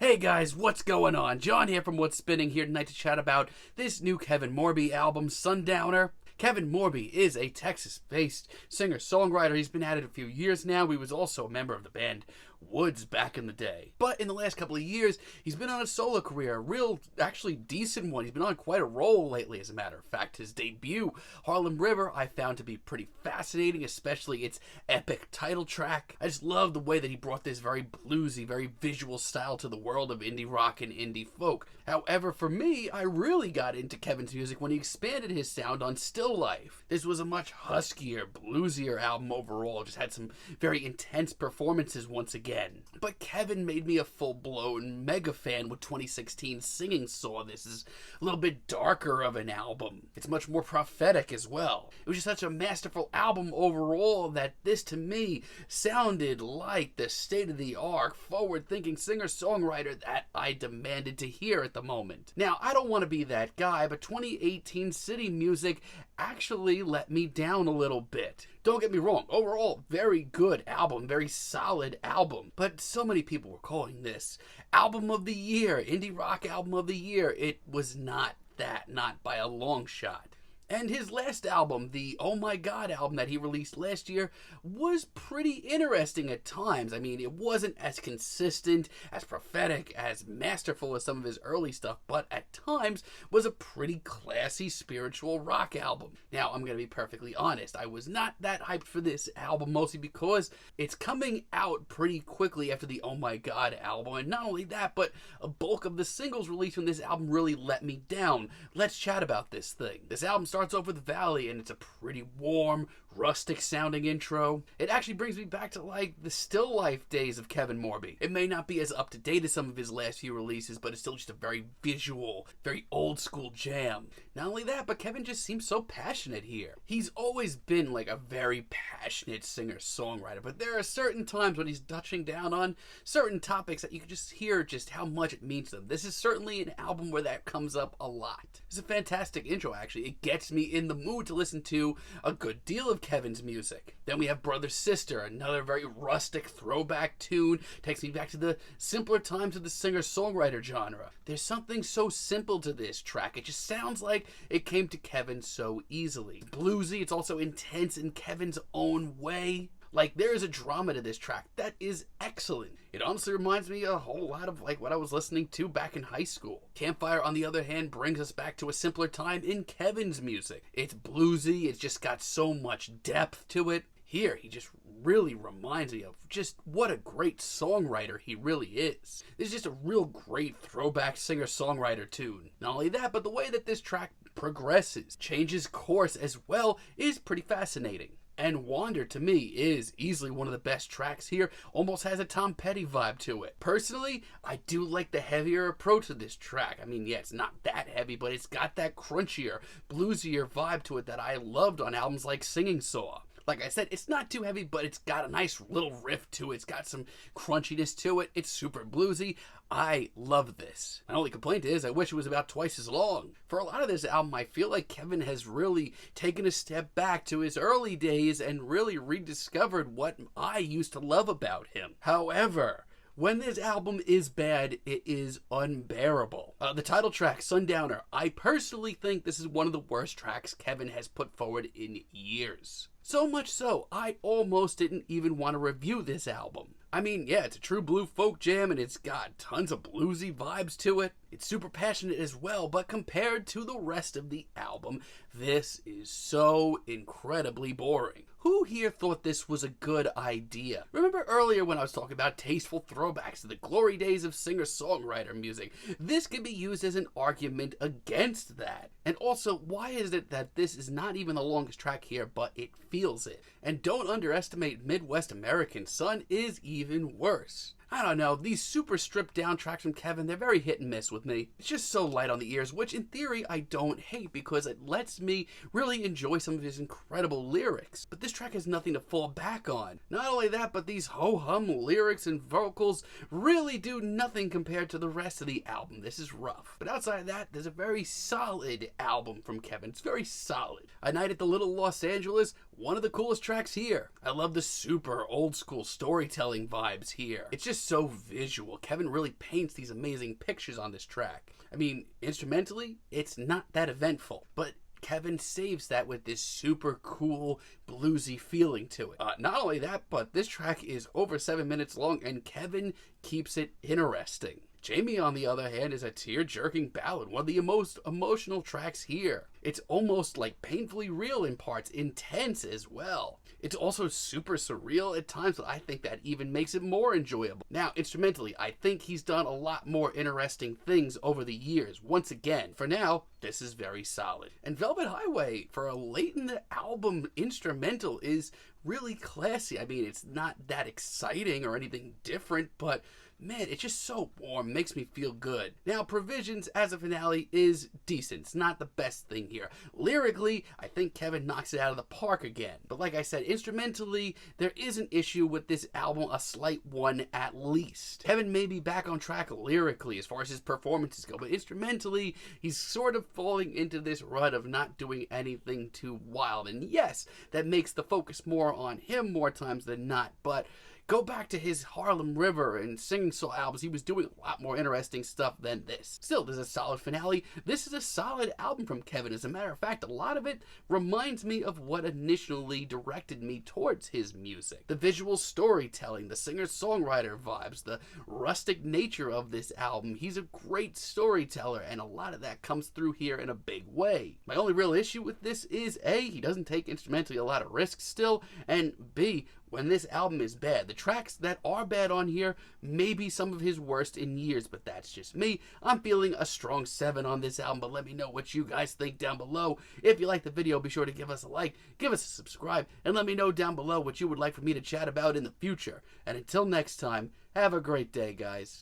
Hey guys, what's going on? John here from What's Spinning here tonight to chat about this new Kevin Morby album, Sundowner. Kevin Morby is a Texas-based singer-songwriter. He's been at it a few years now. He was also a member of the band Woods back in the day. But in the last couple of years, he's been on a solo career, a real, actually decent one. He's been on quite a roll lately, as a matter of fact. His debut, Harlem River, I found to be pretty fascinating, especially its epic title track. I just love the way that he brought this very bluesy, very visual style to the world of indie rock and indie folk. However, for me, I really got into Kevin's music when he expanded his sound on Still Life. This was a much huskier, bluesier album overall, just had some very intense performances once again. But Kevin made me a full-blown mega fan with 2016's Singing Saw. This is a little bit darker of an album. It's much more prophetic as well. It was just such a masterful album overall that this, to me, sounded like the state-of-the-art, forward-thinking singer-songwriter that I demanded to hear at the moment. Now, I don't want to be that guy, but 2018 City Music actually let me down a little bit. Don't get me wrong, overall, very good album, very solid album. But so many people were calling this album of the year, indie rock album of the year. It was not that, not by a long shot. And his last album, the Oh My God album that he released last year, was pretty interesting at times. I mean, it wasn't as consistent, as prophetic, as masterful as some of his early stuff, but at times was a pretty classy spiritual rock album. Now, I'm going to be perfectly honest. I was not that hyped for this album, mostly because it's coming out pretty quickly after the Oh My God album. And not only that, but a bulk of the singles released from this album really let me down. Let's chat about this thing. This album starts off with Valley, and it's a pretty warm, rustic sounding intro. It actually brings me back to like the Still Life days of Kevin Morby. It may not be as up to date as some of his last few releases, but it's still just a very visual, very old school jam. Not only that, but Kevin just seems so passionate here. He's always been like a very passionate singer-songwriter, but there are certain times when he's touching down on certain topics that you can just hear just how much it means to them. This is certainly an album where that comes up a lot. It's a fantastic intro, actually. It gets me in the mood to listen to a good deal of Kevin's music. Then we have Brother Sister, another very rustic throwback tune. Takes me back to the simpler times of the singer-songwriter genre. There's something so simple to this track. It just sounds like it came to Kevin so easily. Bluesy, it's also intense in Kevin's own way. Like, there is a drama to this track that is excellent. It honestly reminds me a whole lot of like what I was listening to back in high school. Campfire, on the other hand, brings us back to a simpler time in Kevin's music. It's bluesy, it's just got so much depth to it. Here, he just really reminds me of just what a great songwriter he really is. This is just a real great throwback singer-songwriter tune. Not only that, but the way that this track progresses, changes course as well, is pretty fascinating. And Wander, to me, is easily one of the best tracks here. Almost has a Tom Petty vibe to it. Personally, I do like the heavier approach to this track. I mean, yeah, it's not that heavy, but it's got that crunchier, bluesier vibe to it that I loved on albums like Singing Saw. Like I said, it's not too heavy, but it's got a nice little riff to it. It's got some crunchiness to it. It's super bluesy. I love this. My only complaint is I wish it was about twice as long. For a lot of this album, I feel like Kevin has really taken a step back to his early days and really rediscovered what I used to love about him. However, when this album is bad, it is unbearable. The title track, Sundowner, I personally think this is one of the worst tracks Kevin has put forward in years. So much so, I almost didn't even want to review this album. I mean, yeah, it's a true blue folk jam and it's got tons of bluesy vibes to it. It's super passionate as well, but compared to the rest of the album, this is so incredibly boring. Who here thought this was a good idea? Remember earlier when I was talking about tasteful throwbacks to the glory days of singer-songwriter music? This could be used as an argument against that. And also, why is it that this is not even the longest track here, but it feels it? And don't underestimate Midwest American Son is even worse. I don't know, these super stripped down tracks from Kevin, they're very hit and miss with me. It's just so light on the ears, which in theory I don't hate because it lets me really enjoy some of his incredible lyrics. But this track has nothing to fall back on. Not only that, but these ho-hum lyrics and vocals really do nothing compared to the rest of the album. This is rough. But outside of that, there's a very solid album from Kevin. It's very solid. A Night at the Little Los Angeles, one of the coolest tracks here. I love the super old school storytelling vibes here. It's just so visual. Kevin really paints these amazing pictures on this track. I mean, instrumentally, it's not that eventful, but Kevin saves that with this super cool bluesy feeling to it. Not only that, but this track is over 7 minutes long and Kevin keeps it interesting. Jamie, on the other hand, is a tear-jerking ballad, one of the most emotional tracks here. It's almost like painfully real in parts, intense as well. It's also super surreal at times, but I think that even makes it more enjoyable. Now, instrumentally, I think he's done a lot more interesting things over the years. Once again, for now, this is very solid. And Velvet Highway, for a late in the album instrumental, is really classy. I mean, it's not that exciting or anything different, but man, it's just so warm, makes me feel good. Now, Provisions as a finale is decent. It's not the best thing here. Lyrically, I think Kevin knocks it out of the park again. But like I said, instrumentally, there is an issue with this album, a slight one at least. Kevin may be back on track lyrically as far as his performances go, but instrumentally, he's sort of falling into this rut of not doing anything too wild. And yes, that makes the focus more on him more times than not, but go back to his Harlem River and Singing Soul albums. He was doing a lot more interesting stuff than this. Still, there's a solid finale. This is a solid album from Kevin. As a matter of fact, a lot of it reminds me of what initially directed me towards his music. The visual storytelling, the singer-songwriter vibes, the rustic nature of this album. He's a great storyteller, and a lot of that comes through here in a big way. My only real issue with this is A, he doesn't take instrumentally a lot of risks still, and B, when this album is bad. The tracks that are bad on here may be some of his worst in years, but that's just me. I'm feeling a strong 7 on this album, but let me know what you guys think down below. If you like the video, be sure to give us a like, give us a subscribe, and let me know down below what you would like for me to chat about in the future. And until next time, have a great day, guys.